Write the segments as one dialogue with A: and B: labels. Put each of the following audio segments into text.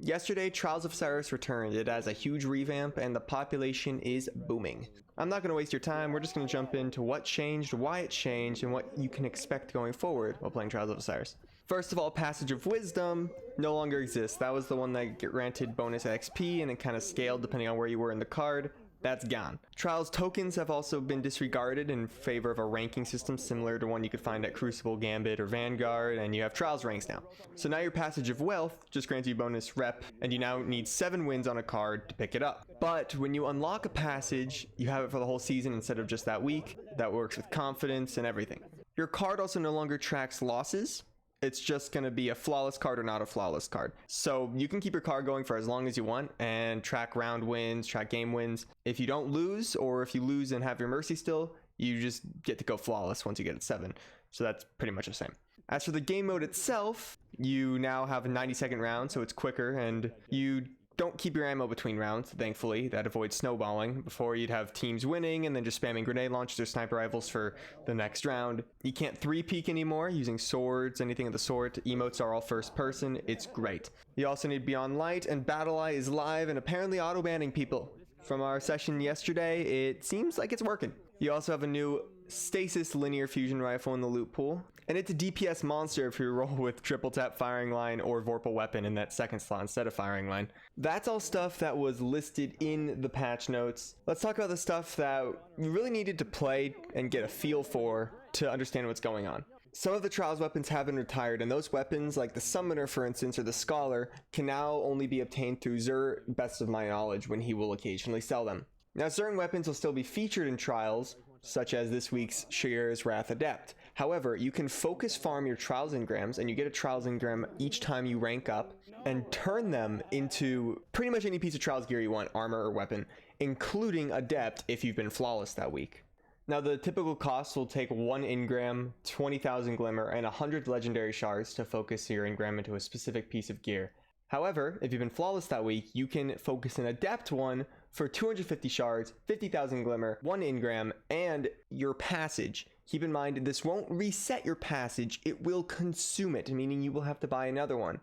A: Yesterday, Trials of Osiris returned. It has a huge revamp and the population is booming. I'm not going to waste your time, we're just going to jump into what changed, why it changed, and what you can expect going forward while playing Trials of Osiris. First of all, Passage of Wisdom no longer exists. That was the one that granted bonus XP and it kind of scaled depending on where you were in the card. That's gone. Trials tokens have also been disregarded in favor of a ranking system similar to one you could find at Crucible, Gambit, or Vanguard, and you have Trials ranks now. So now your Passage of Wealth just grants you bonus rep, and you now need 7 wins on a card to pick it up. But when you unlock a passage, you have it for the whole season instead of just that week. That works with confidence and everything. Your card also no longer tracks losses. It's just going to be a flawless card or not a flawless card. So you can keep your card going for as long as you want and track round wins, track game wins. If you don't lose, or if you lose and have your mercy still, you just get to go flawless once you get at 7. So that's pretty much the same. As for the game mode itself, you now have a 90-second round, so it's quicker, and you don't keep your ammo between rounds, thankfully. That avoids snowballing. Before, you'd have teams winning and then just spamming grenade launchers or sniper rifles for the next round. You can't 3-peek anymore using swords, anything of the sort. Emotes are all first person. It's great. You also need Beyond Light, and Battle Eye is live and apparently auto-banning people. From our session yesterday, it seems like it's working. You also have a new Stasis linear fusion rifle in the loot pool, and it's a DPS monster if you roll with triple tap firing line or Vorpal weapon in that second slot instead of firing line. That's all stuff that was listed in the patch notes. Let's talk about the stuff that you really needed to play and get a feel for to understand what's going on. Some of the Trials weapons have been retired, and those weapons, like the Summoner for instance, or the Scholar, can now only be obtained through Xur, best of my knowledge, when he will occasionally sell them. Now certain weapons will still be featured in Trials, such as this week's Shayera's Wrath Adept. However, you can focus farm your Trials engrams, and you get a Trials engram each time you rank up, and turn them into pretty much any piece of Trials gear you want, armor or weapon, including Adept if you've been flawless that week. Now the typical cost will take 1 engram, 20,000 glimmer, and 100 legendary shards to focus your engram into a specific piece of gear. However, if you've been flawless that week, you can focus an Adept one for 250 shards, 50,000 glimmer, 1 engram, and your passage. Keep in mind, this won't reset your passage, it will consume it, meaning you will have to buy another one.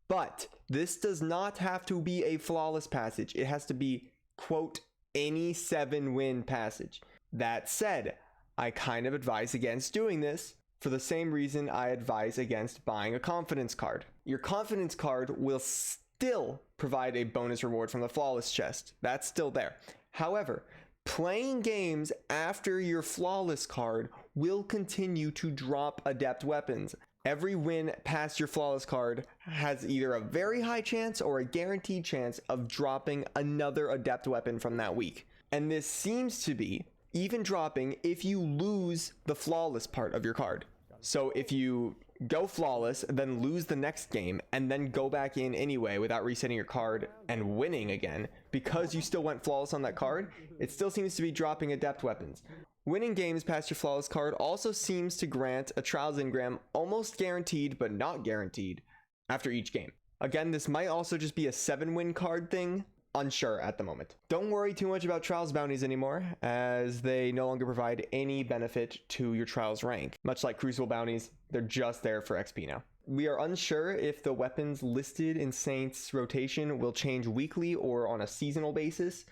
A: But this does not have to be a flawless passage. It has to be, quote, any 7-win passage. That said, I kind of advise against doing this for the same reason I advise against buying a confidence card. Your confidence card will still provide a bonus reward from the flawless chest. That's still there. However, playing games after your flawless card will continue to drop Adept Weapons. Every win past your flawless card has either a very high chance or a guaranteed chance of dropping another Adept Weapon from that week. And this seems to be even dropping if you lose the flawless part of your card. So if you go flawless, then lose the next game, and then go back in anyway without resetting your card and winning again, because you still went flawless on that card, it still seems to be dropping Adept Weapons. Winning games past your flawless card also seems to grant a Trials engram almost guaranteed but not guaranteed after each game. Again, this might also just be a 7-win card thing. Unsure at the moment. Don't worry too much about Trials bounties anymore, as they no longer provide any benefit to your Trials rank. Much like Crucible bounties, they're just there for XP now. We are unsure if the weapons listed in Saints rotation will change weekly or on a seasonal basis.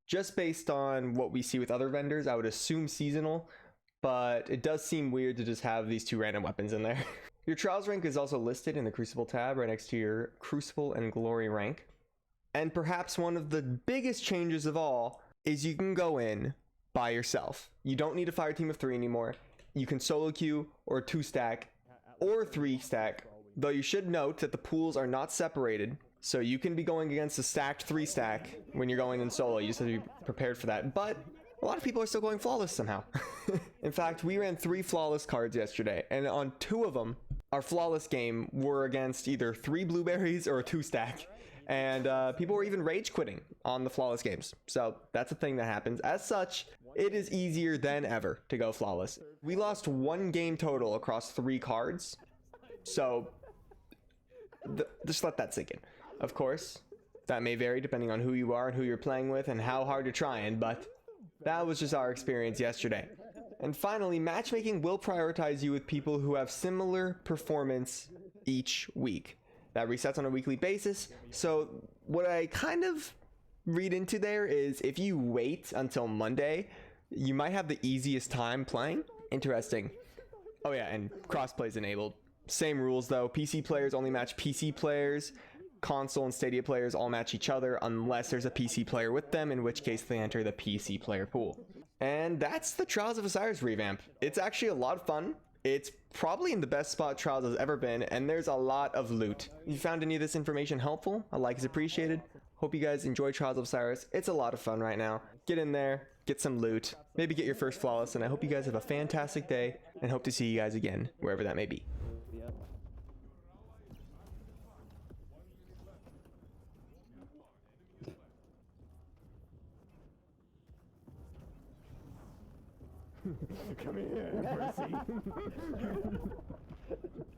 A: Just based on what we see with other vendors, I would assume seasonal, but it does seem weird to just have these 2 random weapons in there. Your Trials rank is also listed in the Crucible tab right next to your Crucible and Glory rank. And perhaps one of the biggest changes of all is you can go in by yourself. You don't need a fire team of 3 anymore. You can solo queue or 2-stack or 3-stack, though you should note that the pools are not separated. So you can be going against a stacked 3-stack when you're going in solo. You just have to be prepared for that. But a lot of people are still going flawless somehow. In fact, we ran 3 flawless cards yesterday, and on 2 of them, our flawless game were against either 3 blueberries or a 2-stack. And people were even rage quitting on the flawless games. So that's a thing that happens. As such, it is easier than ever to go flawless. We lost 1 game total across 3 cards. So just let that sink in. Of course, that may vary depending on who you are and who you're playing with and how hard you're trying, but that was just our experience yesterday. And finally, matchmaking will prioritize you with people who have similar performance each week. that resets on a weekly basis. So what I kind of read into there is if you wait until Monday, you might have the easiest time playing. Interesting. Oh yeah, and crossplay is enabled. Same rules though. PC players only match PC players. Console and Stadia players all match each other unless there's a PC player with them, in which case they enter the PC player pool. And that's the Trials of Osiris revamp. It's actually a lot of fun. It's probably in the best spot Trials has ever been, and there's a lot of loot. If you found any of this information helpful, a like is appreciated. Hope you guys enjoy Trials of Osiris. It's a lot of fun right now. Get in there, get some loot, maybe get your first flawless, and I hope you guys have a fantastic day, and hope to see you guys again, wherever that may be.
B: Come here, Mercy.